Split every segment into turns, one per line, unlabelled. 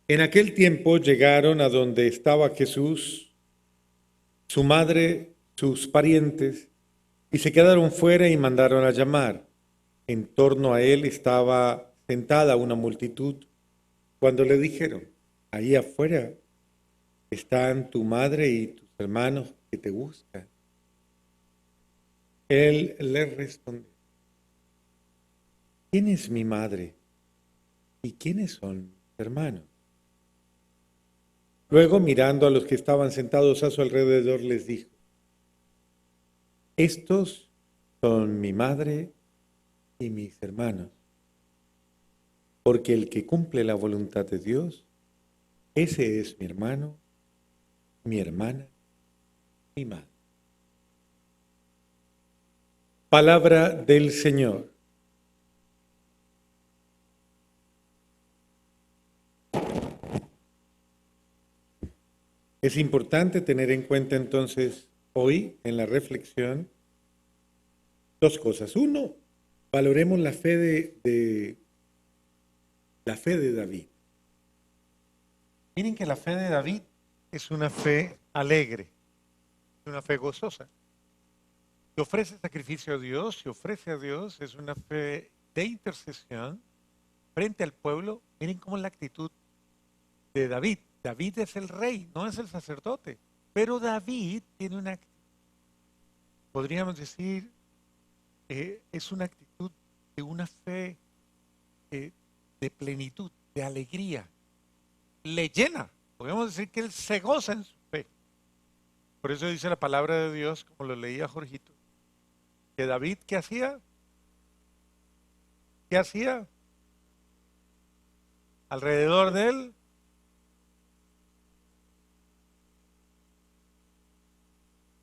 En aquel tiempo llegaron a donde estaba Jesús, su madre, sus parientes, y se quedaron fuera y mandaron a llamar. En torno a él estaba sentada una multitud. Cuando le dijeron, ahí afuera están tu madre y tus hermanos que te buscan, él les respondió, ¿quién es mi madre y quiénes son mis hermanos? Luego, mirando a los que estaban sentados a su alrededor, les dijo, estos son mi madre y mis hermanos, porque el que cumple la voluntad de Dios, ese es mi hermano, mi hermana, mi madre. Palabra del Señor. Es importante tener en cuenta entonces hoy en la reflexión dos cosas. Uno, valoremos la fe de David. Miren que la fe de David es una fe alegre, es una fe gozosa. Que ofrece sacrificio a Dios, se ofrece a Dios, es una fe de intercesión frente al pueblo. Miren cómo es la actitud de David. David es el rey, no es el sacerdote. Pero David tiene una actitud, podríamos decir, es una actitud de una fe de plenitud, de alegría. Le llena. Podemos decir que él se goza en su fe. Por eso dice la palabra de Dios, como lo leía Jorgito, que David, ¿qué hacía? ¿Qué hacía? Alrededor de él.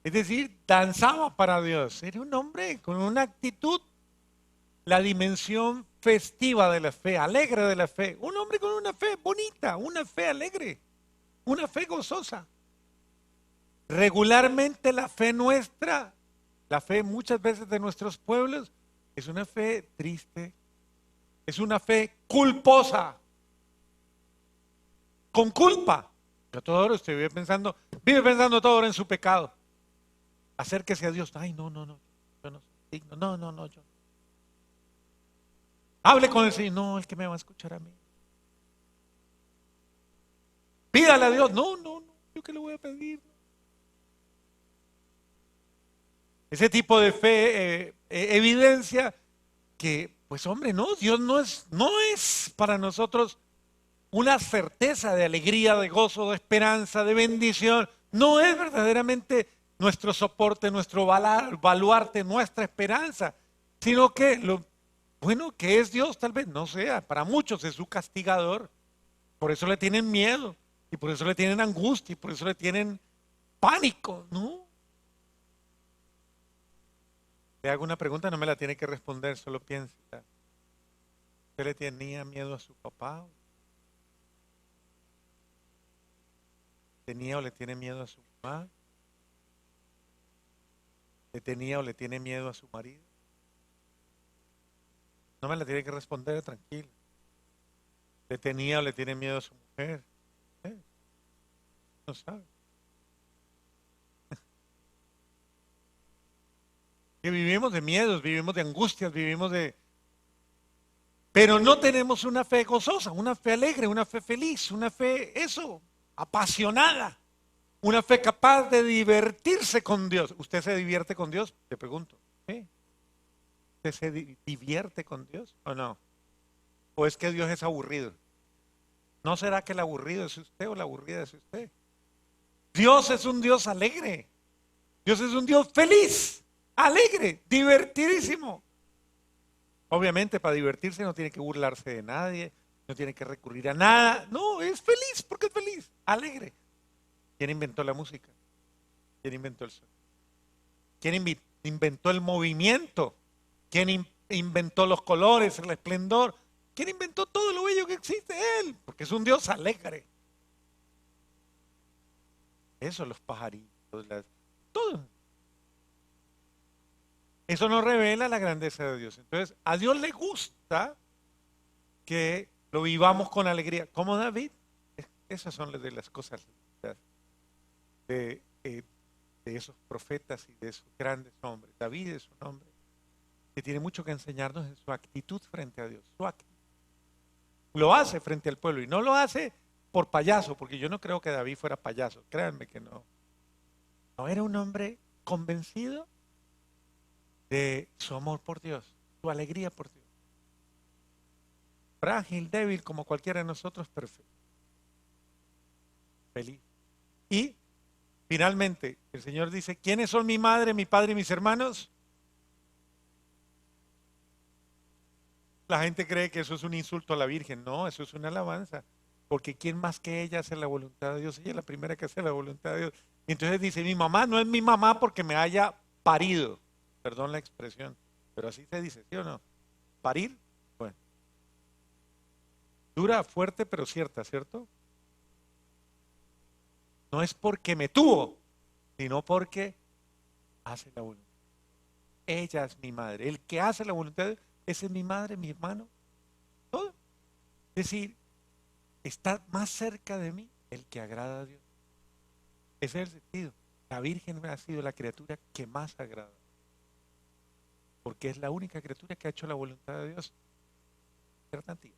Es decir, danzaba para Dios. Era un hombre con una actitud, la dimensión festiva de la fe, alegre de la fe. Un hombre con una fe bonita, una fe alegre, una fe gozosa. Regularmente la fe nuestra, la fe muchas veces de nuestros pueblos, es una fe triste, es una fe culposa, con culpa. Yo toda hora usted vive pensando toda hora en su pecado. Acérquese a Dios. Ay, no, no, no, yo no soy digno. No, no, no, yo. Hable con el Señor. No, es que me va a escuchar a mí. Pídale a Dios. No, no, no, yo qué le voy a pedir. Ese tipo de fe evidencia que, pues hombre, no, Dios no es para nosotros una certeza de alegría, de gozo, de esperanza, de bendición. No es verdaderamente nuestro soporte, nuestro baluarte, nuestra esperanza, sino que lo bueno que es Dios tal vez no sea, para muchos es su castigador. Por eso le tienen miedo y por eso le tienen angustia y por eso le tienen pánico, ¿no? Le hago una pregunta, no me la tiene que responder, solo piensa. ¿Usted le tenía miedo a su papá? ¿Tenía o le tiene miedo a su mamá? ¿Le tenía o le tiene miedo a su marido? No me la tiene que responder, tranquilo. ¿Le tenía o le tiene miedo a su mujer? Eh, no sabe. Que vivimos de miedos, vivimos de angustias, vivimos de... Pero no tenemos una fe gozosa, una fe alegre, una fe feliz, una fe, eso, apasionada. Una fe capaz de divertirse con Dios. ¿Usted se divierte con Dios? Te pregunto. ¿Sí? ¿Usted se divierte con Dios o no? ¿O es que Dios es aburrido? ¿No será que el aburrido es usted o la aburrida es usted? Dios es un Dios alegre. Dios es un Dios feliz, alegre, divertidísimo. Obviamente para divertirse no tiene que burlarse de nadie, no tiene que recurrir a nada. No, es feliz porque es feliz, alegre. ¿Quién inventó la música? ¿Quién inventó el sonido? ¿Quién inventó el movimiento? ¿Quién inventó los colores, el esplendor? ¿Quién inventó todo lo bello que existe? Él, porque es un Dios alegre. Eso, los pajaritos, todo. Eso nos revela la grandeza de Dios. Entonces, a Dios le gusta que lo vivamos con alegría, como David. Esas son de las cosas de, eh, de esos profetas y de esos grandes hombres. David es un hombre que tiene mucho que enseñarnos en su actitud frente a Dios. Su actitud. Lo hace frente al pueblo y no lo hace por payaso, porque yo no creo que David fuera payaso, créanme que no. No, era un hombre convencido de su amor por Dios, su alegría por Dios. Frágil, débil, como cualquiera de nosotros, pero feliz. Y finalmente, el Señor dice, ¿quiénes son mi madre, mi padre y mis hermanos? La gente cree que eso es un insulto a la Virgen. No, eso es una alabanza. Porque ¿quién más que ella hace la voluntad de Dios? Ella es la primera que hace la voluntad de Dios. Y entonces dice, mi mamá no es mi mamá porque me haya parido. Perdón la expresión, pero así se dice, ¿sí o no? Parir, bueno, dura, fuerte, pero cierta, ¿cierto? No es porque me tuvo, sino porque hace la voluntad. Ella es mi madre. El que hace la voluntad de Dios, ese es mi madre, mi hermano, todo. Es decir, está más cerca de mí el que agrada a Dios. Ese es el sentido. La Virgen ha sido la criatura que más agrada, porque es la única criatura que ha hecho la voluntad de Dios. Alternativa.